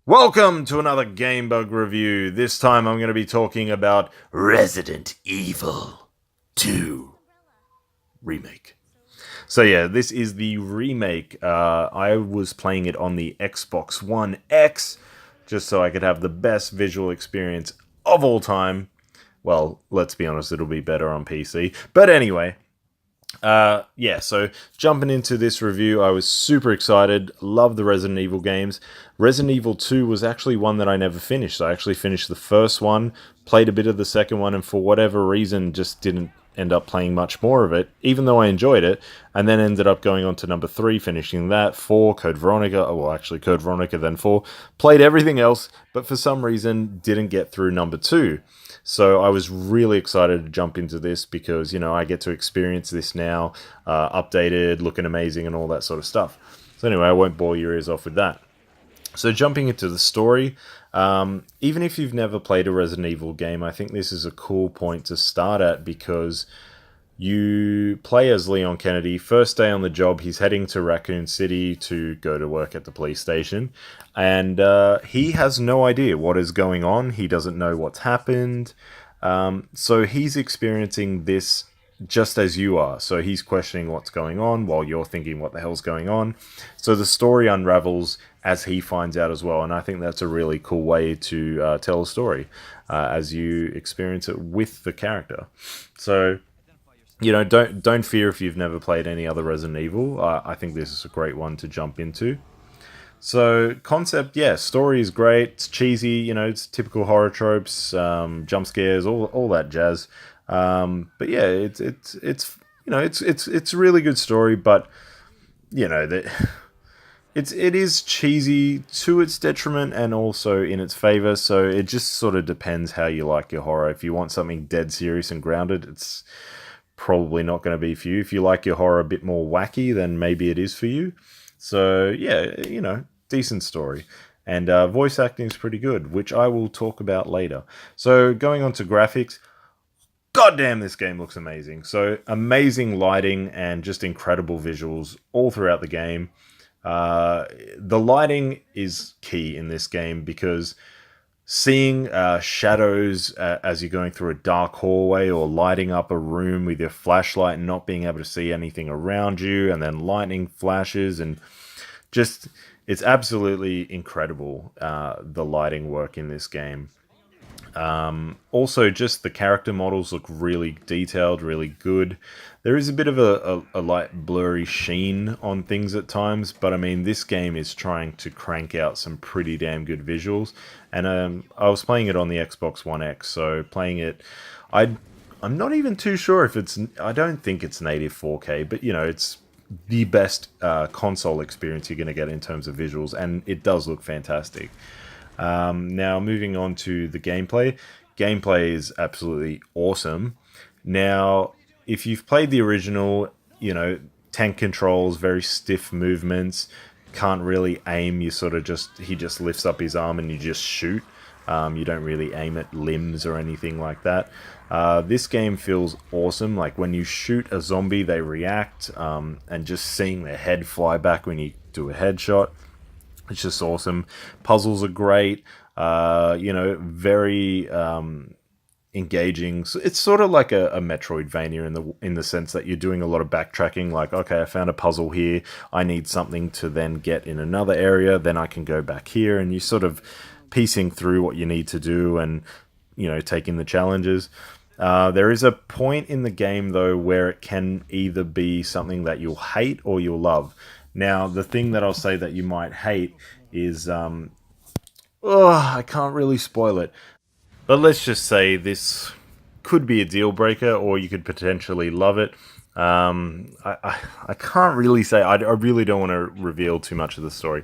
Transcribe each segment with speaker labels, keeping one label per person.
Speaker 1: Welcome to another Gamebug review. This time I'm going to be talking about Resident Evil 2 Remake. So yeah, this is the remake. I was playing it on the Xbox One X just so I could have the best visual experience of all time. Well, let's be honest, it'll be better on PC. But anyway, so jumping into this review, I was super excited. Love the Resident Evil games. Resident Evil 2 was actually one that I never finished. I actually finished the first one, played a bit of the second one, and for whatever reason just didn't end up playing much more of it, even though I enjoyed it, and then ended up going on to number 3, finishing that, 4, Code Veronica, Code Veronica, then 4, played everything else, but for some reason didn't get through number 2. So I was really excited to jump into this because, I get to experience this now, updated, looking amazing, and all that sort of stuff. So anyway, I won't bore your ears off with that. So jumping into the story, even if you've never played a Resident Evil game, I think this is a cool point to start at because you play as Leon Kennedy. First day on the job, he's heading to Raccoon City to go to work at the police station. And he has no idea what is going on. He doesn't know what's happened. So he's experiencing this just as you are. So he's questioning what's going on while you're thinking what the hell's going on. So the story unravels as he finds out as well. And I think that's a really cool way to tell a story as you experience it with the character. So don't fear if you've never played any other Resident Evil. I think this is a great one to jump into. So concept, story is great. It's cheesy, it's typical horror tropes, jump scares, all that jazz. But yeah, it's a really good story. But it is cheesy to its detriment and also in its favor. So it just sort of depends how you like your horror. If you want something dead serious and grounded, it's probably not going to be for you. If you like your horror a bit more wacky, then maybe it is for you. So yeah, decent story. And voice acting is pretty good, which I will talk about later. So going on to graphics, goddamn, this game looks amazing. So amazing lighting and just incredible visuals all throughout the game. The lighting is key in this game because seeing shadows as you're going through a dark hallway or lighting up a room with your flashlight and not being able to see anything around you, and then lightning flashes, and just it's absolutely incredible, the lighting work in this game. Also, just the character models look really detailed, really good. There is a bit of a light blurry sheen on things at times, but I mean, this game is trying to crank out some pretty damn good visuals. And I was playing it on the Xbox One X, so playing it, I'm not even too sure if I don't think it's native 4K, but it's the best console experience you're going to get in terms of visuals, and it does look fantastic. Now, moving on to the gameplay. Gameplay is absolutely awesome. Now, if you've played the original, tank controls, very stiff movements, can't really aim. You sort of he just lifts up his arm and you just shoot. You don't really aim at limbs or anything like that. This game feels awesome. Like when you shoot a zombie, they react, and just seeing their head fly back when you do a headshot. It's just awesome. Puzzles are great. Very engaging. So it's sort of like a Metroidvania in the sense that you're doing a lot of backtracking. Like, okay, I found a puzzle here. I need something to then get in another area. Then I can go back here, and you sort of piecing through what you need to do, and taking the challenges. There is a point in the game though where it can either be something that you'll hate or you'll love. Now, the thing that I'll say that you might hate is, I can't really spoil it, but let's just say this could be a deal breaker, or you could potentially love it. I can't really say. I really don't want to reveal too much of the story,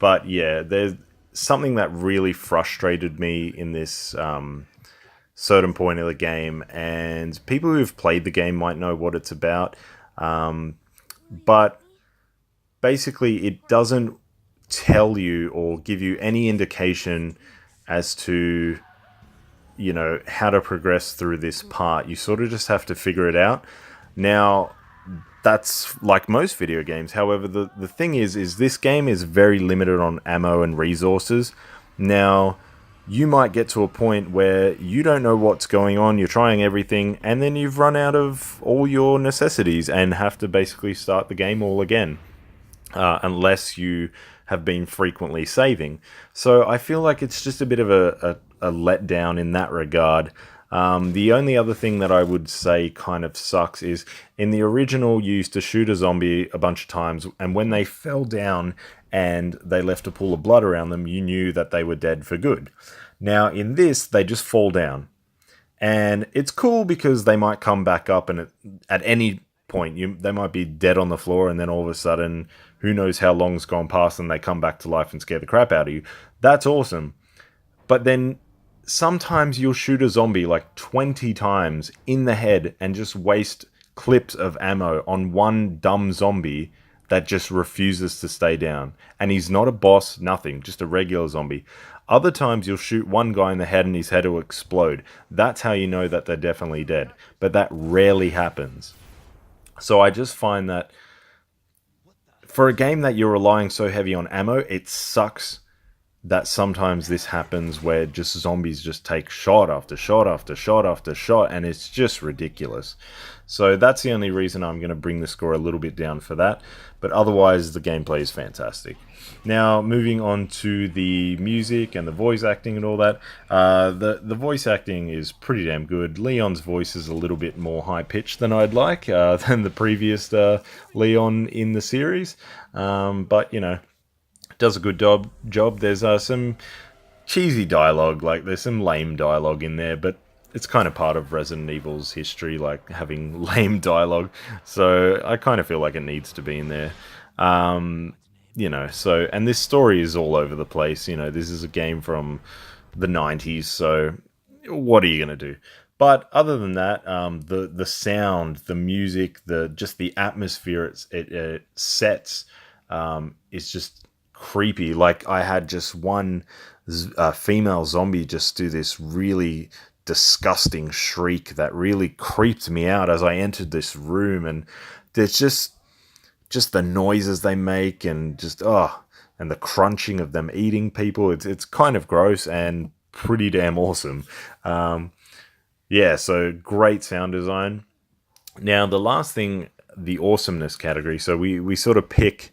Speaker 1: but yeah, there's something that really frustrated me in this certain point of the game, and people who've played the game might know what it's about, but basically, it doesn't tell you or give you any indication as to, how to progress through this part. You sort of just have to figure it out. Now, that's like most video games. However, the thing is this game is very limited on ammo and resources. Now, you might get to a point where you don't know what's going on, you're trying everything, and then you've run out of all your necessities and have to basically start the game all again, unless you have been frequently saving. So I feel like it's just a bit of a letdown in that regard. The only other thing that I would say kind of sucks is in the original you used to shoot a zombie a bunch of times, and when they fell down and they left a pool of blood around them, you knew that they were dead for good. Now in this, they just fall down. And it's cool because they might come back up, and at any point they might be dead on the floor, and then all of a sudden, who knows how long's gone past, and they come back to life and scare the crap out of you. That's awesome. But then sometimes you'll shoot a zombie like 20 times in the head and just waste clips of ammo on one dumb zombie that just refuses to stay down. And he's not a boss, nothing, just a regular zombie. Other times you'll shoot one guy in the head and his head will explode. That's how you know that they're definitely dead. But that rarely happens. So I just find that for a game that you're relying so heavy on ammo, it sucks that sometimes this happens where just zombies just take shot after shot after shot after shot, and it's just ridiculous. So that's the only reason I'm going to bring the score a little bit down for that, but otherwise the gameplay is fantastic. Now, moving on to the music and the voice acting and all that, the voice acting is pretty damn good. Leon's voice is a little bit more high-pitched than I'd like, than the previous Leon in the series, but, you know, does a good job. There's some cheesy dialogue, like there's some lame dialogue in there, but it's kind of part of Resident Evil's history, like having lame dialogue. So I kind of feel like it needs to be in there. You know, so, and this story is all over the place. You know, this is a game from the 90s, so what are you going to do? But other than that, the sound, the music, just the atmosphere it sets is just creepy. Like, I had just one female zombie just do this really disgusting shriek that really creeped me out as I entered this room, and there's just the noises they make, and just and the crunching of them eating people. It's kind of gross and pretty damn awesome. Yeah, so great sound design. Now, the last thing, the awesomeness category. So we sort of pick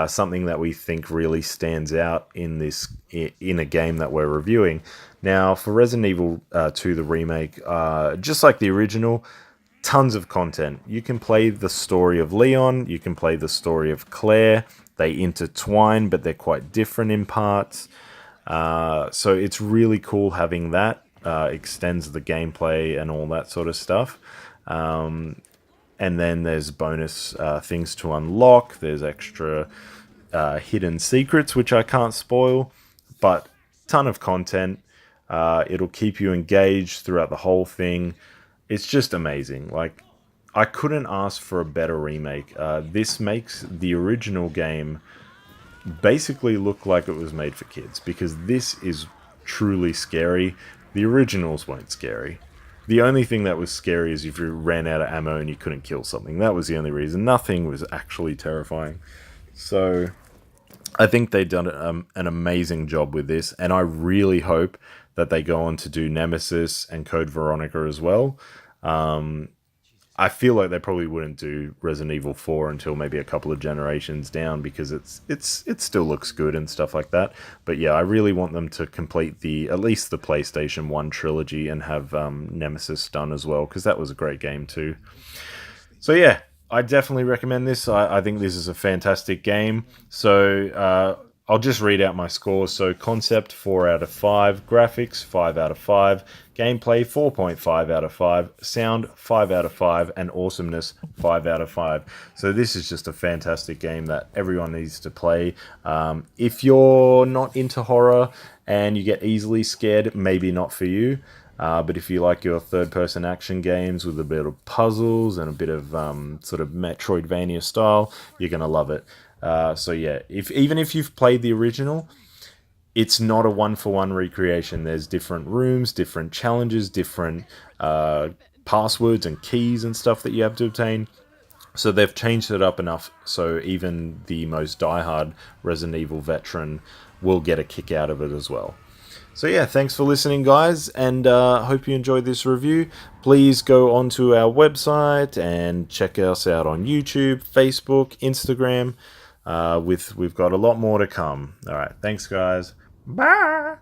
Speaker 1: something that we think really stands out in a game that we're reviewing. Now, for Resident Evil 2, the remake, just like the original, tons of content. You can play the story of Leon, you can play the story of Claire. They intertwine, but they're quite different in parts. So it's really cool having that. Extends the gameplay and all that sort of stuff. And then there's bonus things to unlock. There's extra hidden secrets, which I can't spoil, but ton of content. It'll keep you engaged throughout the whole thing. It's just amazing. Like, I couldn't ask for a better remake. This makes the original game basically look like it was made for kids, because this is truly scary. The originals weren't scary. The only thing that was scary is if you ran out of ammo and you couldn't kill something. That was the only reason. Nothing was actually terrifying. So I think they've done an amazing job with this, and I really hope that they go on to do Nemesis and Code Veronica as well. I feel like they probably wouldn't do Resident Evil 4 until maybe a couple of generations down, because it still looks good and stuff like that. But yeah, I really want them to complete at least the PlayStation 1 trilogy and have Nemesis done as well, because that was a great game too. So yeah, I definitely recommend this. I think this is a fantastic game. So I'll just read out my scores. So concept, 4 out of 5. Graphics, 5 out of 5. Gameplay, 4.5 out of 5. Sound, 5 out of 5. And awesomeness, 5 out of 5. So this is just a fantastic game that everyone needs to play. If you're not into horror and you get easily scared, maybe not for you. But if you like your third-person action games with a bit of puzzles and a bit of sort of Metroidvania style, you're going to love it. So yeah, even if you've played the original, it's not a one-for-one recreation. There's different rooms, different challenges, different passwords and keys and stuff that you have to obtain. So they've changed it up enough so even the most diehard Resident Evil veteran will get a kick out of it as well. So yeah, thanks for listening, guys, and hope you enjoyed this review. Please go onto our website and check us out on YouTube, Facebook, Instagram. We've got a lot more to come. All right, thanks, guys. Bye.